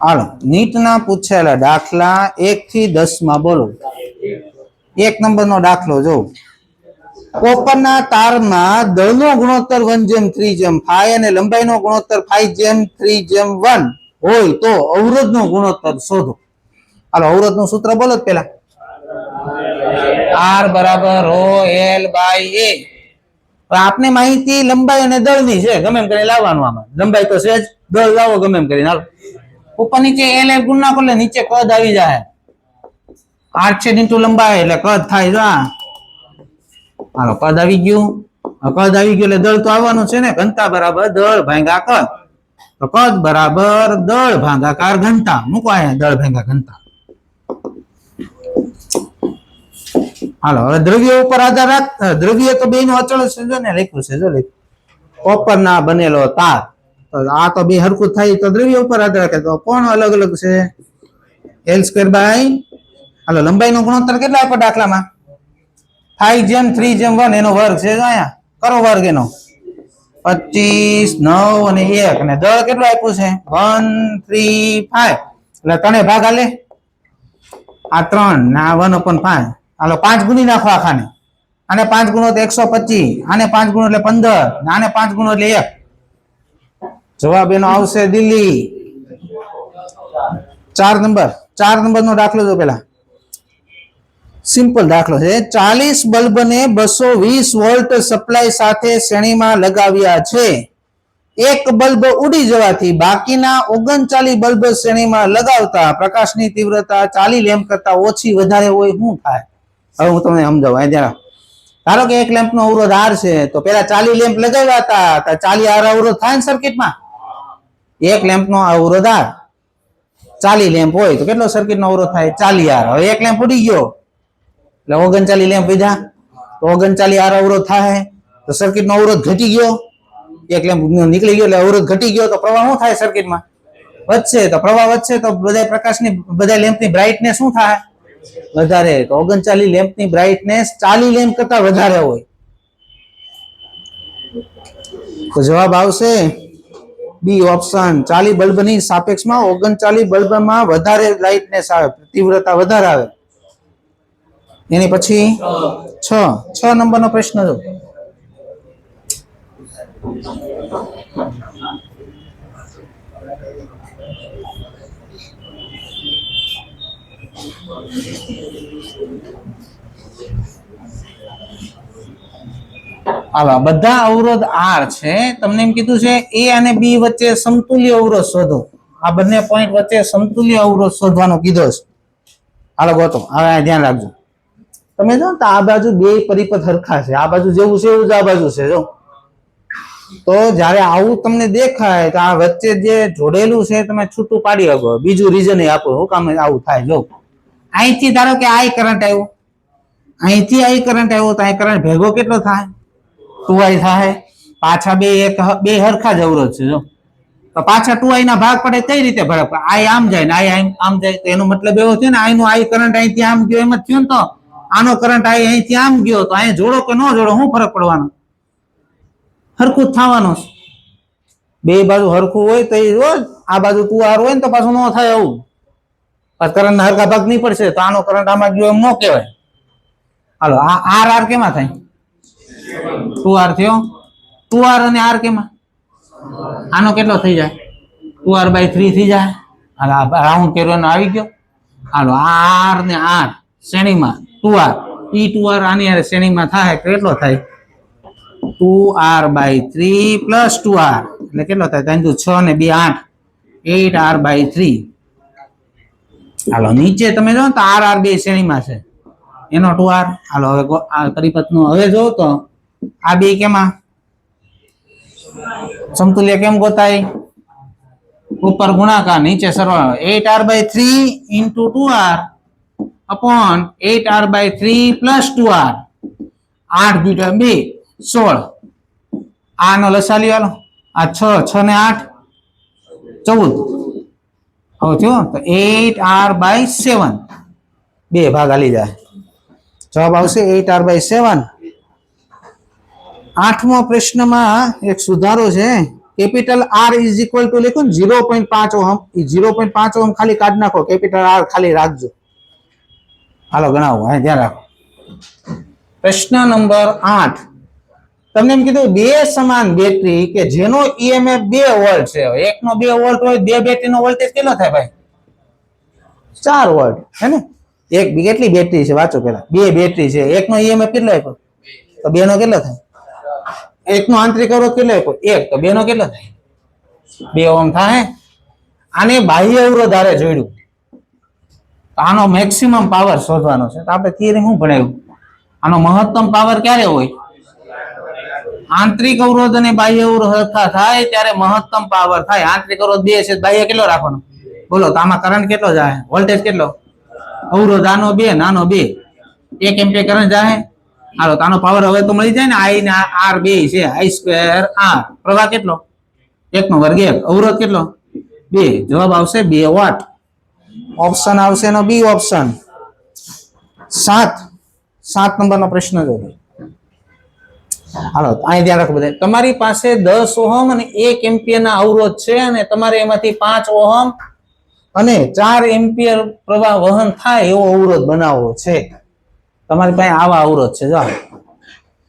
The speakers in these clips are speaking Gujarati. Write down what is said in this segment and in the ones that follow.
હાલો નીટના પૂછેલા દાખલા 1 થી 10 માં બોલો. 1 નંબરનો દાખલો જો. કોપરના તારમાં દળનો ગુણોત્તર 1:3:5 અને લંબાઈનો ગુણોત્તર 5:3:1 હોય તો અવરોધનો ગુણોત્તર શોધો. હાલો અવરોધનું સૂત્ર બોલો પેલા. R બરાબર ρ L બાય A. આપને માહિતી લંબાઈ અને દળની છે, ગમે એમ કરીને લાવવાનું. આમાં લંબાઈ તો છે જ, દળ લાવો ગમે એમ કરીને. હાલો ઉપર નીચે L ગુણ નાખો એટલે નીચે કદ આવી જાય. 8 ઇન્ટુ લંબાઈ એટલે કદ થાય જો. હાલો કદ આવી ગયું. કદ આવી ગયું એટલે દળ તો આવવાનું છે ને. ઘનતા બરાબર દળ ભાગ્યા કદ. તો કદ બરાબર દળ ભાગાકાર ઘનતા. મૂકો અહીંયા દળ ભાગ્યા ઘનતા. હાલો હવે દ્રવ્ય ઉપર આધાર રાખ. દ્રવ્ય તો બેનો અચળ છે જો ને, લખ્યું છે જો. કોપર ના બનેલો તાર, તો આ તો બે હરખું થાય તો દ્રવ્ય ઉપર આધાર રાખે. તો કોણ અલગ અલગ છે? L² બાય, હાલો લંબાઈ નો ગુણોત્તર કેટલા આપ્યો દાખલામાં? 5:3:1 એનો વર્ગ છે જો. અહીંયા કરો વર્ગ એનો. 25, 9 અને 1. અને દળ કેટલું આપ્યું છે? 1, 3, 5. એટલે 3 ભાગ આલે. આ 3 ના 1/5. હાલો 5 ગુણી નાખો આખાને. આને 5 ગુણો તો 125, આને 5 ગુણો એટલે 15, આને 5 ગુણો એટલે 1. જવાબ એનો આવશે દિલ્હી. 4 નંબરનો દાખલો જો પેલા. સિમ્પલ દાખલો છે. 40 બલ્બને 220 વોલ્ટ સપ્લાય સાથે શ્રેણીમાં લગાવ્યા છે. એક બલ્બ ઉડી જવાથી બાકીના 39 બલ્બ શ્રેણીમાં લગાવતા પ્રકાશની તીવ્રતા 40 લેમ્પ કરતા ઓછી વધારે હોય શું થાય? હવે હું તમને સમજાવું. ધારો કે એક લેમ્પ નો અવરોધ R છે, તો પેલા 40 લેમ્પ લગાવ્યા હતા તો 40 R અવરોધ થાય ને સર્કિટમાં. એક લેમ્પ નો અવરોધ R, 40 લેમ્પ હોય તો કેટલો સર્કિટ નો અવરોધ થાય? 40 R. હવે એક લેમ્પ ઉડી ગયો એટલે 39 લેમ્પ વધ્યા તો 39 R અવરોધ થાય. તો સર્કિટ નો અવરોધ ઘટી ગયો. એક લેમ્પ નીકળી ગયો એટલે અવરોધ ઘટી ગયો તો પ્રવાહ શું થાય? સર્કિટમાં વધશે. તો પ્રવાહ વધશે તો બધા પ્રકાશની બધા લેમ્પની બ્રાઇટનેસ શું થાય? વધારે. તો 39 લેમ્પની બ્રાઇટનેસ 40 લેમ્પ કરતા વધારે હોય. તો જવાબ આવશે બી ઓપ્શન. 40 બલ્બની સાપેક્ષમાં 39 બલ્બમાં વધારે બ્રાઇટનેસ આવે, તીવ્રતા વધારે આવે. એની પછી 6 નંબરનો પ્રશ્ન જો. આવા બધા અવરોધ R છે. તમને એમ કીધું છે A અને B વચ્ચે સમતુલ્ય અવરોધ શોધો. આ બંને પોઈન્ટ વચ્ચે સમતુલ્ય અવરોધ શોધવાનો કીધો છે. હાલો ગોતો. હવે ધ્યાન રાખજો. તમે જો તો આ બાજુ બે પરિપથ હરખા છે. આ બાજુ જેવું છે એવું જ આ બાજુ છે જો. તો જ્યારે આવું તમને દેખાય તો આ વચ્ચે જે જોડેલું છે તમે છૂટું પાડી શકો. બીજું રીઝન આપો શું કામ આવું થાય. જો અહીંથી ધારો કે I કરંટ આવ્યો, અહીંથી I કરંટ આવ્યો તો અહીં કરંટ ભેગો કેટલો થાય? 2I થાય. પાછા બે હરખા જ અવરોધ છે જો. તો પાછા 2I ના ભાગ પડે કઈ રીતે ભરે? I આમ જાય ને I આમ જાય. તો એનો મતલબ એવો થયો ને I નો I કરંટ અહીંથી આમ ગયો એમ જ થયો ને. તો આનો કરંટ I અહીંથી આમ ગયો તો અહીં જોડો કે ન જોડો શું ફરક પડવાનો? હરખું જ થવાનું. બે બાજુ હરખું હોય તો આ બાજુ 2R હોય ને તો પાછું ન થાય આવું. કરંટ ના હરખા ભાગ નહીં પડશે તો આનો કરંટ આમાં ગયો એમ ન કહેવાય. હાલો આ R કેમાં થાય? 2R થયો. 2R અને R કેમાં? આનો કેટલો થઈ જાય? 2R/3 થઈ જાય. હાલો રાઉન્ડ કર્યો આવી ગયો. હાલો R ને R શ્રેણીમાં 2R, E2R આની શ્રેણીમાં થાય કેટલો થાય? 2R/3 પ્લસ 2R એટલે કેટલો થાય? 3 × 6 ને 2 8, 8R/3. હાલો નીચે તમે જો તો R બે શ્રેણીમાં છે. એનો 2R. હાલો હવે આ પરિપથ નું હવે જો તો આ બે કેમાં સમતુલ્ય કેમ ગોતાય? ઉપર ગુણાકાર નીચે સરવાળો. 8R/3 × 2R upon 8R/3 plus 2R. 8 × 2 16. આનો લસા લ્યો. હાલો આ 6 ને 8 14. હવે થયો તો 8R/7. બે ભાગ આલી જાય. જવાબ આવશે 8R/7. 8મો પ્રશ્નમાં એક સુધારો છે. Capital R is equal to લખો ને 0.5 ઓહમ. એ 0.5 ઓહમ ખાલી કાઢ નાખો, કેપિટલ આર ખાલી રાખજો. હાલો ગણાવો, હા ધ્યાન રાખો. પ્રશ્ન નંબર 8, તમને એમ કીધું બે સમાન બેટરી કે જેનો ઈએમએફ 2 વોલ્ટ છે. એકનો 2 વોલ્ટ હોય, બે બેટરીનો વોલ્ટેજ કેટલો થાય ભાઈ? 4 વોલ્ટ હે ને. એક કેટલી બેટરી છે વાંચો પેલા. બે બેટરી છે, એકનો ઈએમએફ કેટલો આપ્યો? તો બે નો કેટલો થાય? એકનો આંતરિક અવરોધ કેટલો આપ્યો? 1, તો બે નો કેટલો થાય? 2 ઓહમ થાય. આને બાહ્ય અવરોધ આરે જોડ્યું. આનો મેક્સિમમ પાવર શોધવાનો છે. તો આપણે થિયરી શું ભણાવ્યું? આનો મહત્તમ પાવર ક્યારે હોય? આંતરિક અવરોધ અને બાહ્ય અવરોધ સરખા થાય ત્યારે મહત્તમ પાવર થાય. આંતરિક અવરોધ 2 છે, બાહ્ય કેટલો રાખવાનો? બોલો તો આમાં કરંટ કેટલો જાય? વોલ્ટેજ કેટલો? અવરોધ આનો 2, નાનો 2, 1 એમ્પિયર કરંટ જાય. હાલો તો આનો પાવર હવે તો મળી જાય ને. આઈ ને આર 2 છે, આઈ સ્ક્વેર આર. પ્રવાહ કેટલો? 1 નો વર્ગ 1. અવરોધ કેટલો? 2. જવાબ આવશે 2 વોટ. ઓપ્શન આવશે એનો બી ઓપ્શન. 7 નંબરનો પ્રશ્ન જોજો. હાલો અહીં ધ્યાન રાખો બધા. તમારી પાસે 10 ઓહમ અને 1 એમ્પિયરના અવરોધ છે અને તમારે એમાંથી 5 ઓહમ અને 4 એમ્પિયર પ્રવાહ વહન થાય એવો અવરોધ બનાવવો છે. તમારી પાસે આવા અવરોધ છે, જો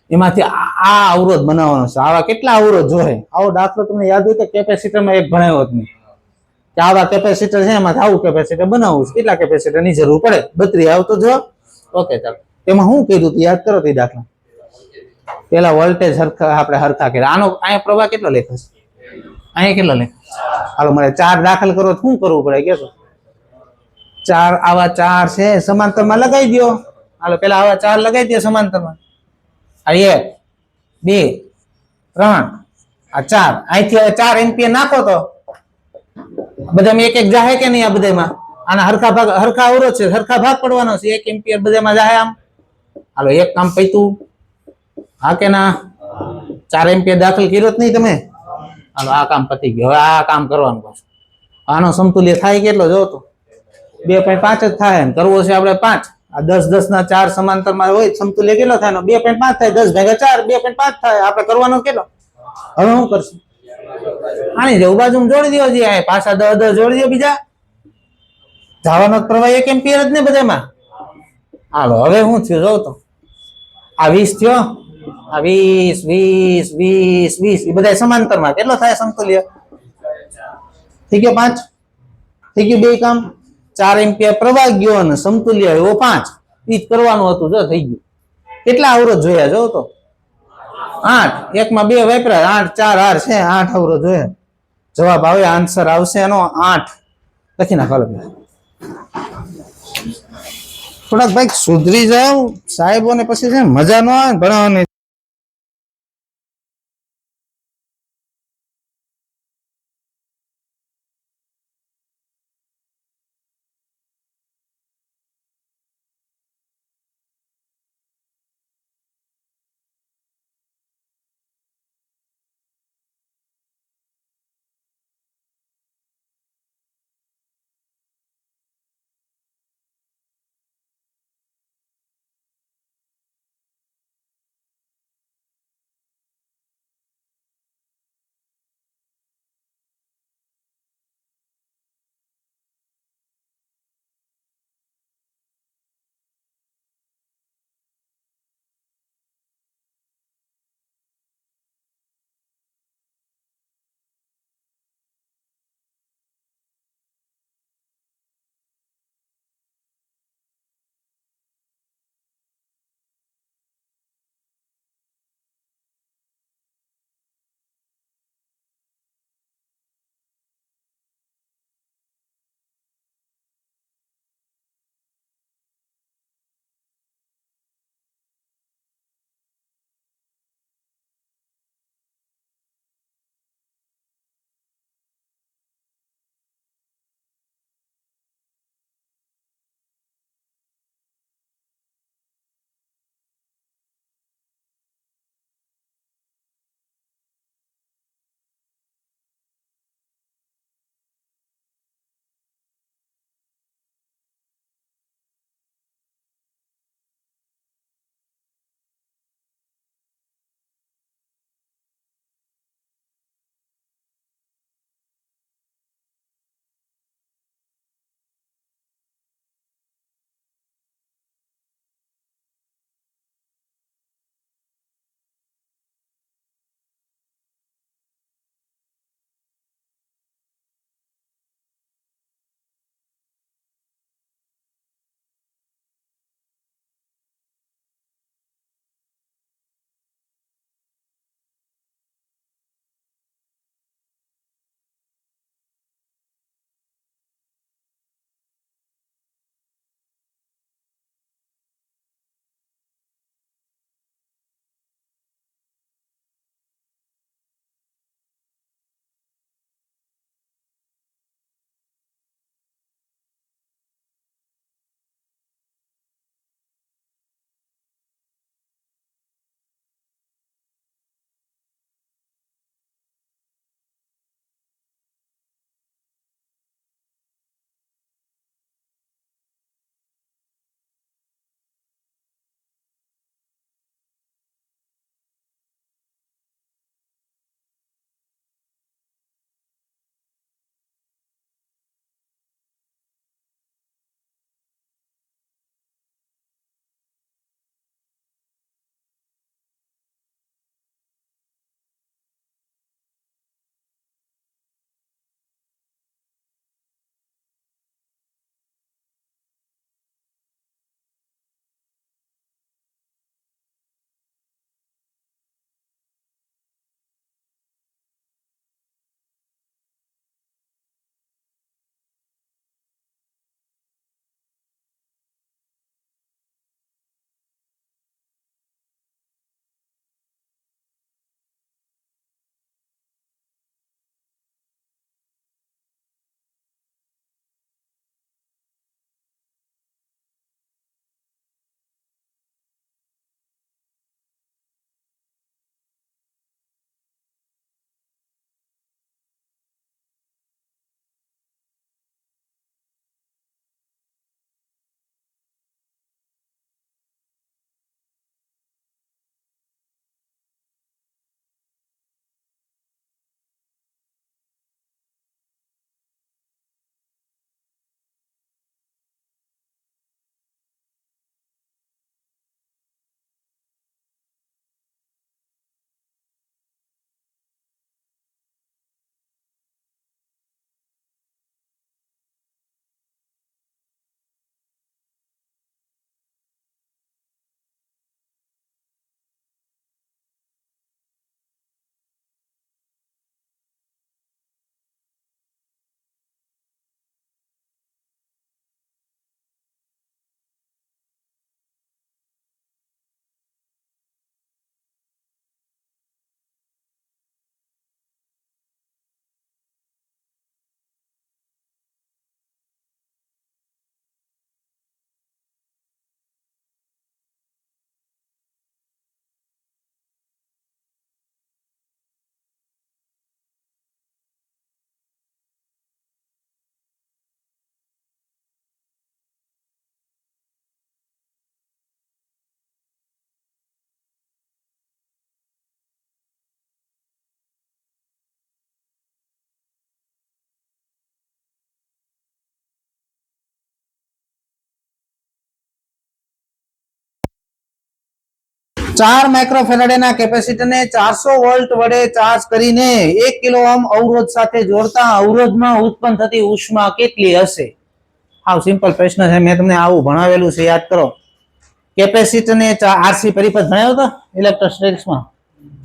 એમાંથી આ અવરોધ બનાવવાનો છે. આવા કેટલા અવરોધ જોઈએ? આવો દાખલો તમને યાદ હોય તો કેપેસિટરમાં એક ભણાવ્યો તમે કે આવા કેપેસિટર છે, એમાંથી આવું કેપેસિટર બનાવવું છે. કેટલા કેપેસિટરની જરૂર પડે? 32 આવતો જવાબ. ઓકે ચાલો. તેમાં શું કીધું યાદ કરો તે દાખલા. પેલા વોલ્ટેજ આપણે હરખા કર્યા. આનો અહીંયા પ્રવાહ કેટલો લેખાશે? અહીંયા કેટલો લેખાશે? હાલો મારે 4 દાખલ કરો તો શું કરવું પડે કે? 4 આવા 4 છે, સમાંતરમાં લગાવી દો. હાલો પેલા આવા 4 લગાવી દો સમાંતરમાં. આ 1, 2, 3, આ 4. અહીંથી હવે 4 એમ્પિયર નાખો તો બધામાં એક એક જાહે કે નહીં? આ બધામાં આના હરખા ભાગ, હરખા અવરોધ છે, હરખા ભાગ પડવાનો છે. 1 એમ્પિયર બધામાં જાહે આમ. હાલો એક કામ પૈતું. હા કે ના? 4 એમ્પિયર દાખલ કર્યો જ નહીં તમે. હાલો આ કામ પતી ગયું. હવે આ કામ કરવાનું પાછું. આનો સમતુલ્ય થાય કેટલો જો તો? 2.5 જ થાય. કરવો છે આપણે 5. આ 10 10 ના 4 સમાંતરમાં હોય, સમતુલ્ય કેટલો થાય? 2.5 થાય. 10 ભાગ્યા 4 2.5 થાય. આપણે કરવાનો કેટલો? હવે શું કરશું? આની જેવું બાજુમાં જોડી દો. જે પાછા 10 10 જોડી દો. બીજા જવાનો પ્રવાહ 1 એમ્પિયર જ ને બધામાં. હાલો હવે શું થયું જોઉં તો? આ 20 થયો. આ 20 20 20 20 એ બધા સમાંતરમાં કેટલો થાય સમતુલ્ય? થઈ ગયો 5. થઈ ગયું બે કામ. 4 એમ્પિયર પ્રવાહ ગયો અને સમતુલ્ય એવો 5. ઈ જ કરવાનું હતું. જો થઈ ગયું. કેટલા અવરોધ જોયા જો તો? 8. એકમાં 2 વાપરા. 8 4 8 છે. 8 અવરોધ જોયા. જવાબ આવે, આન્સર આવશે એનો 8. લખી નાખો. થોડાક ભાઈ સુધરી જાવ સાહેબોને, પછી છે મજા ન આવે ભણાવવાની. 4 માઇક્રોફેરાડેના કેપેસિટરને 400 વોલ્ટ વડે ચાર્જ કરીને 1 કિલો ઓહ્મ અવરોધ સાથે જોડતા અવરોધમાં ઉત્પન્ન થતી ઉષ્મા કેટલી હશે? આવ સિમ્પલ પ્રશ્ન છે, મેં તમને આવું ભણાવેલું છે, યાદ કરો. કેપેસિટરને આરસી પરિપથ ભણાવ્યો તો ઇલેક્ટ્રોસ્ટેટિક્સમાં.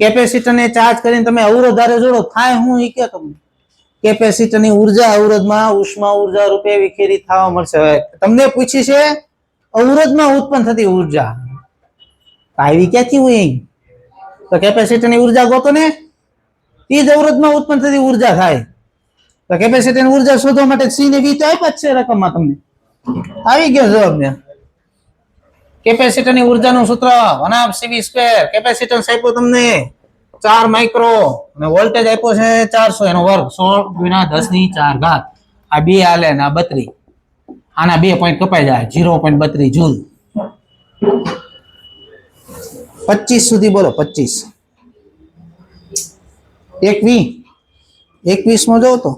કેપેસિટરને ચાર્જ કરીને તમે અવરોધ હારે જોડો, થાય હું ઈ કે તમને કેપેસિટરની ઉર્જા અવરોધમાં ઉષ્મા ઉર્જા રૂપે વિખેરી થવા મળશે. હવે તમને પૂછી છે અવરોધમાં ઉત્પન્ન થતી ઉર્જા આવી ક્યાંથી હોય? તો કેપેસિટરની ઉર્જા ગોતો ને, એ જ અવરોધમાં ઉત્પન્ન થતી ઉર્જા થાય. તો કેપેસિટરની ઉર્જા શોધવા માટે સી ને વી તો આપ્યા જ છે રકમમાં, તમને આવી ગયો જવાબ ને. કેપેસિટરની ઉર્જાનું સૂત્ર 1/cv². કેપેસિટન્સ આપ્યો તમને 4 માઇક્રો અને વોલ્ટેજ આપ્યો છે 400, એનો વર્ગ 16 × 10⁴. આ 2 હાલે ને આ 32, આના 2 પોઈન્ટ કપાઈ જાય, 0.32 જૂલ. 25 સુધી બોલો. 25 21 માં જોવો તો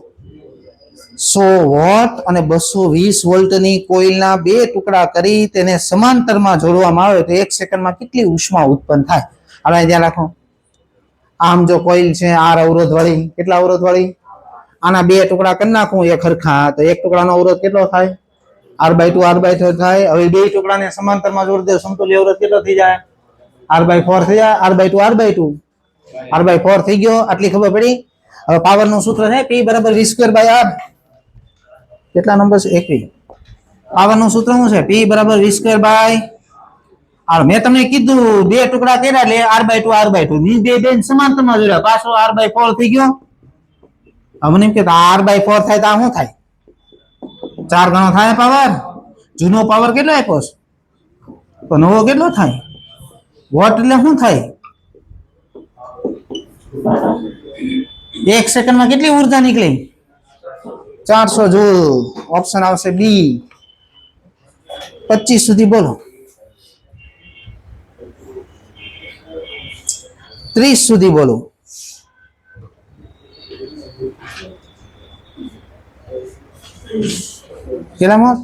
100 વોટ અને 220 વોલ્ટની કોઇલના 2 ટુકડા કરી તેને સમાંતરમાં જોડવામાં આવે તો 1 સેકન્ડમાં કેટલી ઉષ્મા ઉત્પન્ન થાય? હવે ધ્યાન રાખો, આમ જો કોઇલ છે આર અવરોધ વાળી, કેટલા અવરોધ વાળી, આના 2 ટુકડા કરી નાખું એક હરખા, તો એક ટુકડાનો અવરોધ કેટલો થાય? R/2 થાય. હવે 2 ટુકડાને સમાંતરમાં જોડી દે, સમતુલ્ય અવરોધ કેટલો થઈ જાય? R/4 થઈ જાય. R/4 થઈ ગયો, આટલી ખબર પડી. હવે પાવર નું સૂત્ર છે P = V²/R. કેટલા નંબર છે? 21. પાવર નું સૂત્ર શું છે? P = V²/R. મેં તમને કીધું 2 ટુકડા કર્યા એટલે R/2 ની 2 સમાંતરમાં જોડ્યા, પાછો R/4 થઈ ગયો. હવે મને એમ કે R/4 થાય તો આ શું થાય? 4 ગણો થાય પાવર. જૂનો પાવર કેટલો આપ્યો છે તો નવો કેટલો થાય? વોટ એટલે શું થાય? 1 સેકન્ડમાં કેટલી ઉર્જા નીકળી? 400 જૂલ. ઓપ્શન આવશે બી. 25 સુધી બોલો. 30 સુધી બોલો. કેટલામાં?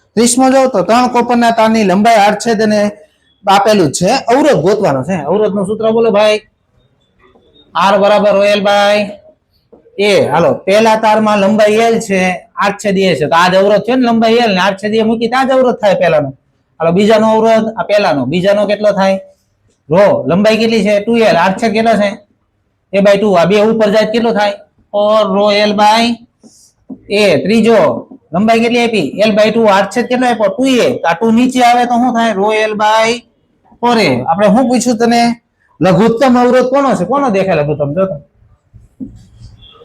30માં જાવ તો 3 કોપરના તારની લંબાઈ આડછેદ અને આપેલું છે, અવરોધ ગોતવાનો છે. અવરોધ નું સૂત્ર બોલો ભાઈ. R = OL/A. હાલો, પહેલા તારમાં લંબાઈ L છે, આડછેદ A છે, તો આ જ અવરોધ છે ને, લંબાઈ L ને આડછેદ A મૂકી ત્યાં જ અવરોધ થાય પહેલાનો. હાલો, બીજાનો અવરોધ આ પહેલાનો, બીજાનો કેટલો થાય? રો લંબાઈ કેટલી છે? 2L, આડછેદ કેટલો છે? A/2. આ 2 ઉપર જાય કેટલો થાય? 4ρL/A. ત્રીજો લંબાઈ કેટલી આપી? L/2. આડછેદ કેટલો આપ્યો? 2A. આ 2 નીચે આવે તો શું થાય? ρL/4A. આપણે શું પૂછ્યું તને? લઘુત્તમ અવરોધ કોનો છે? કોનો દેખાય લઘુત્તમ? જો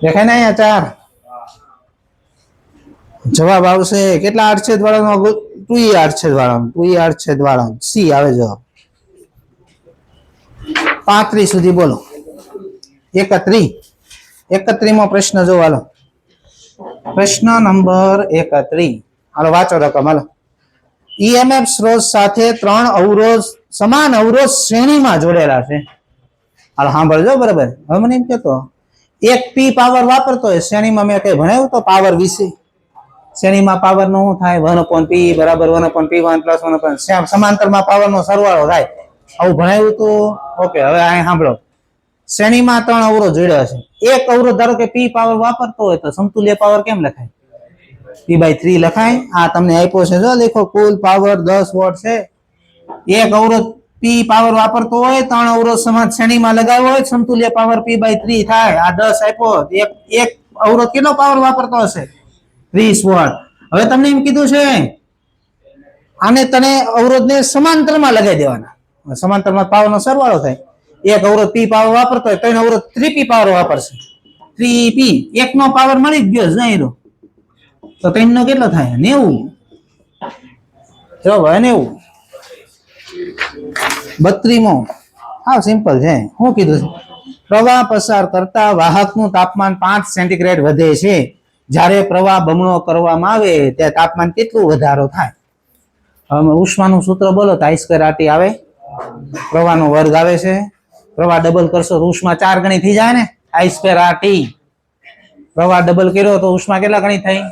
દેખાય ને અહીંયા 4. જવાબ આવશે કેટલા આડછેદ વાળાનો? 2A આડછેદ વાળાનો. 2A આડછેદ વાળાનો સી આવે જવાબ. 35 સુધી બોલો. 31માં પ્રશ્ન જો. હાલો, પ્રશ્ન નંબર 31. હાલો વાંચો રકમ. હાલો, EMF સ્ત્રોત સાથે 3 અવરોધ સમાન અવરોધ શ્રેણીમાં જોડેલા છે. હાલો સાંભળજો બરાબર. હવે મને એમ કહેતો એક પી પાવર વાપરતો હોય શ્રેણીમાં, મેં કઈ ભણાવ્યું તો પાવર વિશે? શ્રેણીમાં પાવર નો શું થાય? 1/P = 1/P1 + 1/, સમાંતરમાં પાવર નો સરવાળો થાય. આવું ભણાવ્યું તો ઓકે. હવે અહીં સાંભળો, શ્રેણીમાં 3 અવરોધ જોડ્યા છે. એક અવરોધ ધારો કે પી પાવર વાપરતો હોય તો સમતુલ્ય પાવર કેમ લખાય? P/3 લખાય. આ તમને આપ્યો છે, જો દેખો, કુલ પાવર 10 વોટ છે. એક અવરોધ પી પાવર વાપરતો હોય, 3 અવરોધ સમાન શ્રેણીમાં લગાવ્યો હોય, સમતુલ્ય પાવર P/3 થાય. આ 10 આપ્યો. એક અવરોધ કેટલો પાવર વાપરતો હશે? 30 વોટ. હવે તમને એમ કીધું છે આને તને અવરોધને સમાંતરમાં લગાવી દેવાના. સમાંતરમાં પાવરનો સરવાળો થાય. એક અવરોધ પી પાવર વાપરતો હોય, 3 અવરોધ 3p પાવર વાપરશે. 3p. એકનો પાવર મળી જ ગયો જાયરો, તો 3 નો કેટલો થાય? 90. જો ભાઈ 90. 32માં હા સિમ્પલ છે. શું કીધું છે? પ્રવાહ પસાર કરતા વાહકનું તાપમાન 5 સેન્ટીગ્રેડ વધે છે. જ્યારે પ્રવાહ બમણો કરવામાં આવે ત્યારે તાપમાન કેટલું વધારો થાય? હવે ઉષ્માનું સૂત્ર બોલો તો I²RT આવે. પ્રવાહનો વર્ગ આવે છે. પ્રવાહ ડબલ કરશો તો ઉષ્મા 4 ગણી થઈ જાય ને. I²RT. પ્રવાહ ડબલ કર્યો તો ઉષ્મા કેટલા ગણી થઈ?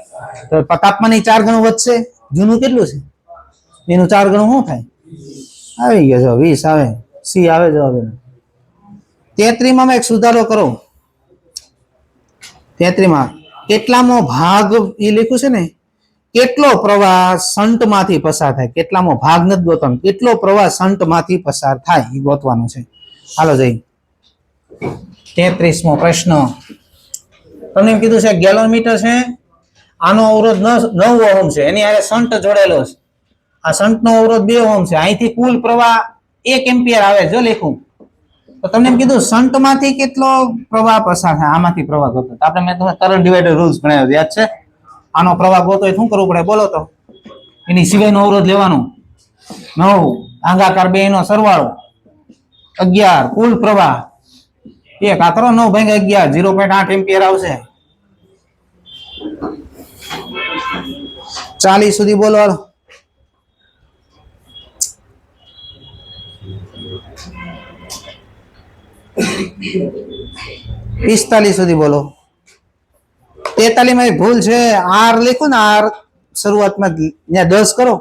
તો તાપમાન 4 ગણું વધશે. જૂનું કેટલું છે એનું 4 ગણું શું થાય? આવી ગયો જો 20 આવે, સી આવે જવાબ એનો. 33 માં એક સુધારો કરો. 33 માં કેટલામો ભાગ એ લખ્યું છે ને, કેટલો પ્રવાહ સંટમાંથી પસાર થાય, કેટલામો ભાગ નથી ગોતવાનો, કેટલો પ્રવાહ સંટમાંથી પસાર થાય એ ગોતવાનું છે. હાલો જઈ 33મો પ્રશ્ન. તમને એમ કીધું છે ગેલોમીટર છે, આનો અવરોધ 9 ઓહમ છે, એની હારે સંટ જોડેલો છે. આ સંટનો અવરોધ 2 ઓહમ છે, અહીંથી કુલ પ્રવાહ 1 એમ્પિયર આવે જો લખ્યું. તો તમને એમ કીધું સંટમાંથી કેટલો પ્રવાહ પસાર થાય, આમાંથી પ્રવાહ ગોતો. આપણે મેં તમને કરંટ ડિવાઈડર રૂલ્સ ભણાવ્યા યાદ છે. આનો પ્રવાહ ગોતો શું કરવું પડે બોલો તો? એની સિવાયનો અવરોધ લેવાનો 9, ભાગાકાર 2 નો સરવાળો 11, કુલ પ્રવાહ 1, આ કરો 9 ભાગ્યા 11 0.8 એમ્પિયર આવશે. 40 સુધી બોલો હાલો. 45 સુધી બોલો. 43 માં ભૂલ છે, આર લખો ને, આર શરૂઆતમાં ત્યાં 10 કરો.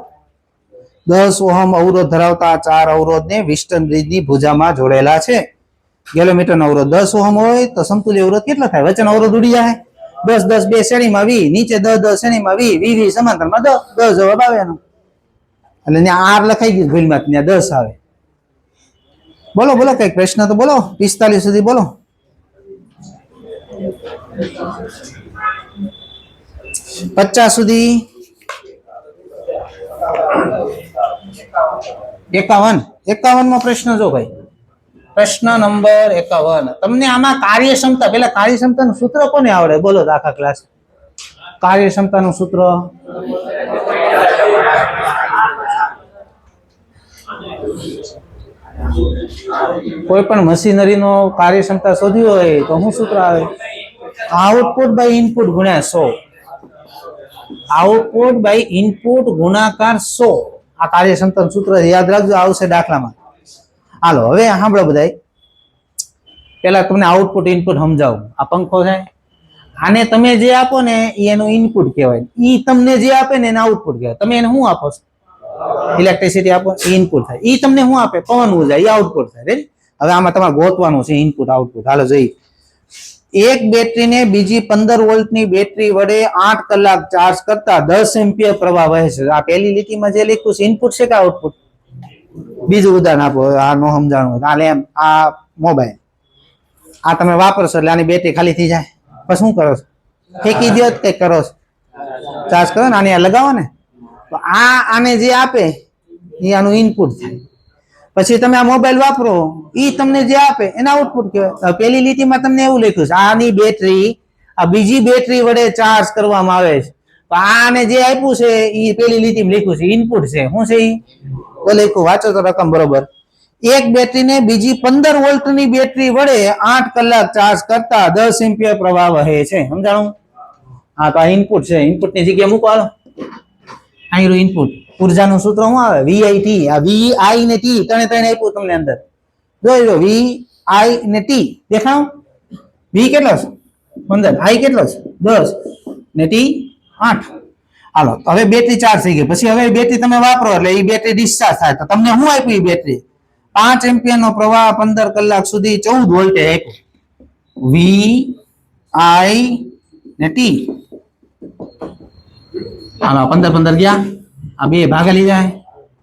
10 ઓહમ અવરોધ ધરાવતા 4 અવરોધને વિસ્ટન બ્રિજની ભુજામાં જોડેલા છે. ગેલોમીટરનો અવરોધ 10 ઓહમ હોય તો સમતુલ્ય અવરોધ કેટલો થાય? વચ્ચેનો અવરોધ ઉડી જાય. 10 10 બે શ્રેણીમાં 20, નીચે 10 10 શ્રેણીમાં 20, 20 સમાંતરમાં 10 જવાબ આવે એનો. એટલે ત્યાં આર લખાઈ ગયું ભૂલમાં, ત્યાં 10 આવે. બોલો બોલો કઈક પ્રશ્ન તો બોલો. 45 સુધી બોલો. 50 સુધી. 51 માં પ્રશ્ન જો ભાઈ, પ્રશ્ન નંબર 51. તમને આમાં કાર્યક્ષમતા, પેલા કાર્યક્ષમતાનું સૂત્ર કોને આવડે બોલો આખા ક્લાસ? કાર્યક્ષમતાનું સૂત્ર કોઈ પણ મશીનરીનો કાર્યક્ષમતા શોધવી હોય તો શું સૂત્ર આવે? આઉટપુટ બાય ઇનપુટ ગુણ્યા 100. આઉટપુટ બાય ઇનપુટ ગુણાકાર 100. આ કાર્યક્ષમતાનું સૂત્ર યાદ રાખજો, આવશે દાખલામાં. હાલો હવે સાંભળો બધાય. પેલા તમને આઉટપુટ ઇનપુટ સમજાવું. આ પંખો છે, આને તમે જે આપો ને એનું ઇનપુટ કહેવાય, ઈ તમને જે આપે ને એને આઉટપુટ કહેવાય. તમે એને શું આપો છો? ઇલેક્ટ્રિસિટી આપો, ઇનપુટ થાય. ઈ તમને શું આપે? પવન ઉર્જા, એ આઉટપુટ થાય. રેડી? હવે આમાં તમારે ગોતવાનું છે ઇનપુટ આઉટપુટ. હાલો જોઈ. એક બેટરીને બીજી 15 વોલ્ટની બેટરી વડે 8 કલાક ચાર્જ કરતા 10 એમ્પિયર પ્રવાહ વહે છે. આ પહેલી લીટીમાં જે લખ્યું છે ઇનપુટ છે કે આઉટપુટ? બીજું ઉદાહરણ આપો. આ નો સમજાણું હોય આ મોબાઈલ આ તમે વાપરશો એટલે આની બેટરી ખાલી થઈ જાય, પછી શું કરો છો? ફેંકી દો કઈક કરો છો? ચાર્જ કરો ને, આને લગાવો ને. તો આને જે આપે એ આનું ઇનપુટ થાય. પછી તમે આ મોબાઈલ વાપરો, ઈ તમને જે આપે એના આઉટપુટ કહેવાય. પેલી લીટીમાં તમને એવું લખ્યું છે આની બેટરી આ બીજી બેટરી વડે ચાર્જ કરવામાં આવે છે. તો આને જે આપ્યું છે એ પેલી લીટીમાં લખ્યું છે ઇનપુટ છે. શું છે ઈ? તો લખ્યું, વાંચો તો રકમ બરોબર. એક બેટરીને બીજી 15 વોલ્ટની બેટરી વડે 8 કલાક ચાર્જ કરતા 10 એમ્પિયર પ્રવાહ વહે છે. સમજાણું? હા, તો આ ઇનપુટ છે. ઇનપુટની જગ્યાએ મૂકો હાલો. અહીં ઇનપુટ ઉર્જાનું સૂત્ર શું આવે? VIT. આ VI ને T ત્રણે આપ્યું તમને અંદર. જોઈ લો, VI ને T દેખાવ. V કેટલો છે? 15. I કેટલો છે? 10 ને T 8. હાલો હવે બેટરી ચાર્જ થઈ ગઈ. પછી હવે બેટરી તમે વાપરો એટલે એ બેટરી ડિસ્ચાર્જ થાય. તો તમને શું આપ્યું? એ બેટરી 5 એમ્પિયર નો પ્રવાહ 15 કલાક સુધી 14 વોલ્ટેજ આપ્યું. VI ને T. હાલો 15 15 ગયા, આ 2 ભાગા લઈ જાય,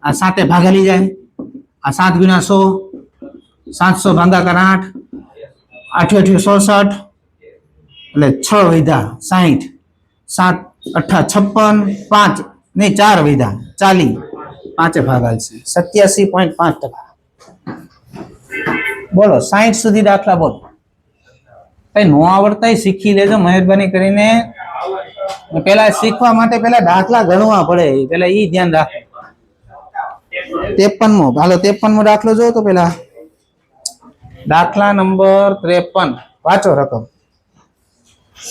આ 7 ભાગા લઈ જાય, આ 7 ગુણ્યા 100, 700 ભાગાકાર 8, 8 8 66, એટલે 6 વધ્યા 60, 7 8 56, 5 નહીં 4 વધ્યા 40, 5 ભાગાલ છે 87.5%. બોલો 60 સુધી દાખલા બોલો. કઈ નો આવડતા શીખી લેજો મહેરબાની કરીને. પેલા શીખવા માટે પેલા દાખલા ગણવા પડે, પેલા ઈ ધ્યાન રાખો. 53મો હાલો 53મો દાખલો જો તો પેલા દાખલા નંબર 53 વાંચો રકમ.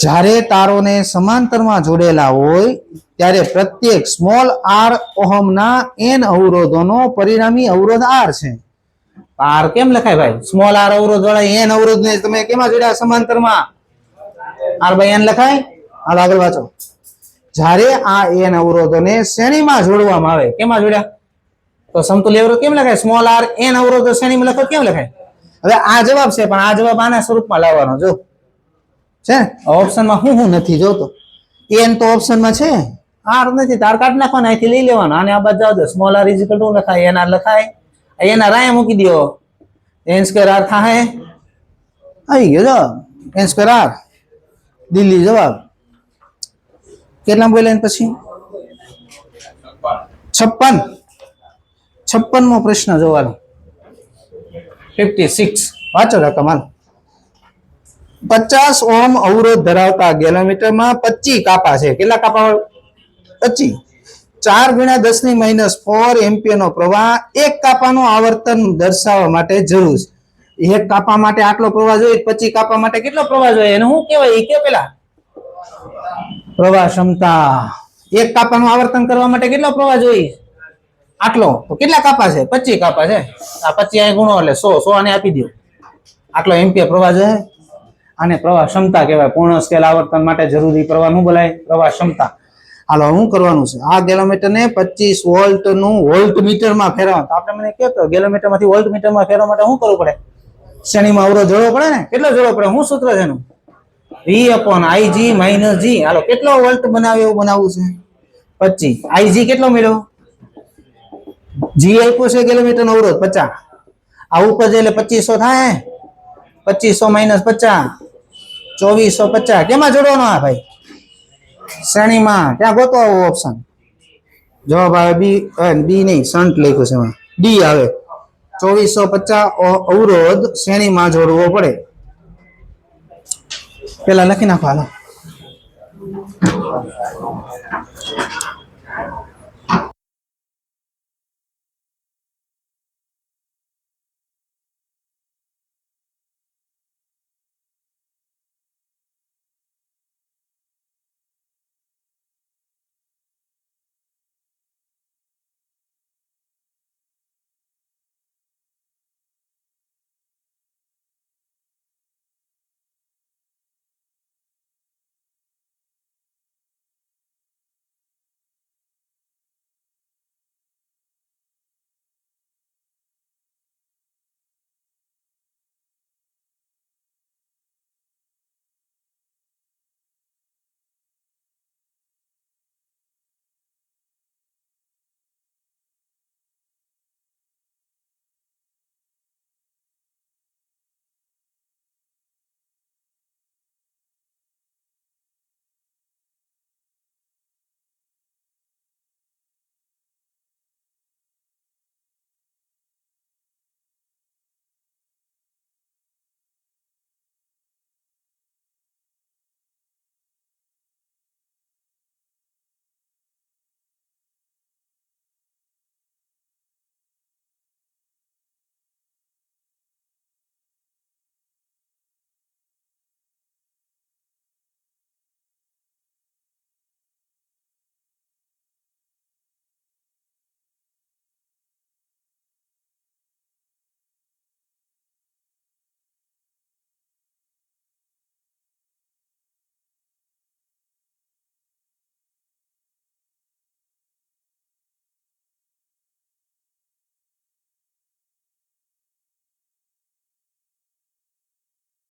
જ્યારે તારોને સમાંતરમાં જોડેલા હોય ત્યારે પ્રત્યેક સ્મોલ r ઓહમના n અવરોધોનો પરિણામી અવરોધ r છે. r કેમ લખાય ભાઈ? સ્મોલ r અવરોધ વાળા n અવરોધ ને તમે કેમાં જોડ્યા? સમાંતરમાં. r/n લખાય. હાલ આગળ વાંચો. જ્યારે આ n અવરોધોને શ્રેણીમાં જોડવામાં આવે, કેમાં જોડ્યા? તો સમતુલ્ય અવરોધ કેમ લખાય? સ્મોલ આર એન અવરોધ શ્રેણીમાં લખો કેમ લખાય? હવે આ જવાબ છે, પણ આ જવાબ આના સ્વરૂપમાં લાવવાનો. જો છે ઓપ્શનમાં હું નથી જોતો. એન તો ઓપ્શનમાં છે, આર નથી. તાર કાઢ નાખવાનો, અહીંથી લઈ લેવાનો. આને આ બાદ જાવ દો. Small R is equal to લખાય, એન આર લખાય. એન આર અહીંયા મૂકી દો. એન સ્ક્વેર આર થાય. આવી ગયો જવાબ. એન સ્ક્વેર આર દિલ્હી જવાબ. કેટલા બોલ્યા એન પછી? 56મો પ્રશ્ન જોવાનો. 56 વાંચો રકમ હાલ. 50 ઓહમ અવરોધ ધરાવતા ગેલોમીટરમાં 25 કાપા છે. કેટલા કાપા? 25. 4 × 10⁻⁴ એમ્પિયરનો પ્રવાહ એક કાપાનું આવર્તન દર્શાવવા માટે જરૂર છે. એક કાપા માટે આટલો પ્રવાહ જોઈએ, 25 કાપા માટે કેટલો પ્રવાહ જોઈએ? એને શું કહેવાય? એ કે પેલા પ્રવાહ ક્ષમતા. એક કાપાનું આવર્તન કરવા માટે કેટલો પ્રવાહ જોઈએ? આટલો. તો કેટલા કાપા છે? 25 કાપા છે. આ 25 અહીં ગુણો એટલે 100 આને આપી દો. આટલો એમ્પિયર પ્રવાહ જોઈએ. આને પ્રવાહ ક્ષમતા કહેવાય. પૂર્ણ સ્કેલ આવર્તન માટે જરૂરી પ્રવાહ નું બોલાય? પ્રવાહ ક્ષમતા. હાલો, શું કરવાનું છે? આ ગેલોમીટરને 25 વોલ્ટનું વોલ્ટમીટરમાં ફેરવવાનું. તો આપણે મને કહો તો ગેલોમીટરમાંથી વોલ્ટમીટરમાં ફેરવવા માટે શું કરવું પડે? શ્રેણીમાં અવરોધ જોડવો પડે ને? કેટલો જોડવો પડે? શું સૂત્ર છે એનું? V/Ig - G. હાલો, કેટલો વોલ્ટ બનાવે એવું બનાવવું છે? 25. Ig કેટલો મળ્યો? G આપ્યો છે ગેલોમીટરનો અવરોધ 50. આ ઉપર છે એટલે 2500 થાય. 2500 - 50 2450. કેમાં જોડવાનો? આ ભાઈ શ્રેણીમાં. ત્યાં ગોતો આવો ઓપ્શન. જવાબ આવે બી નહીં, શન્ટ લખ્યું છે એમાં. ડી આવે. 2450 અવરોધ શ્રેણીમાં જોડવો પડે. પેલા લખી નાખો હાલો.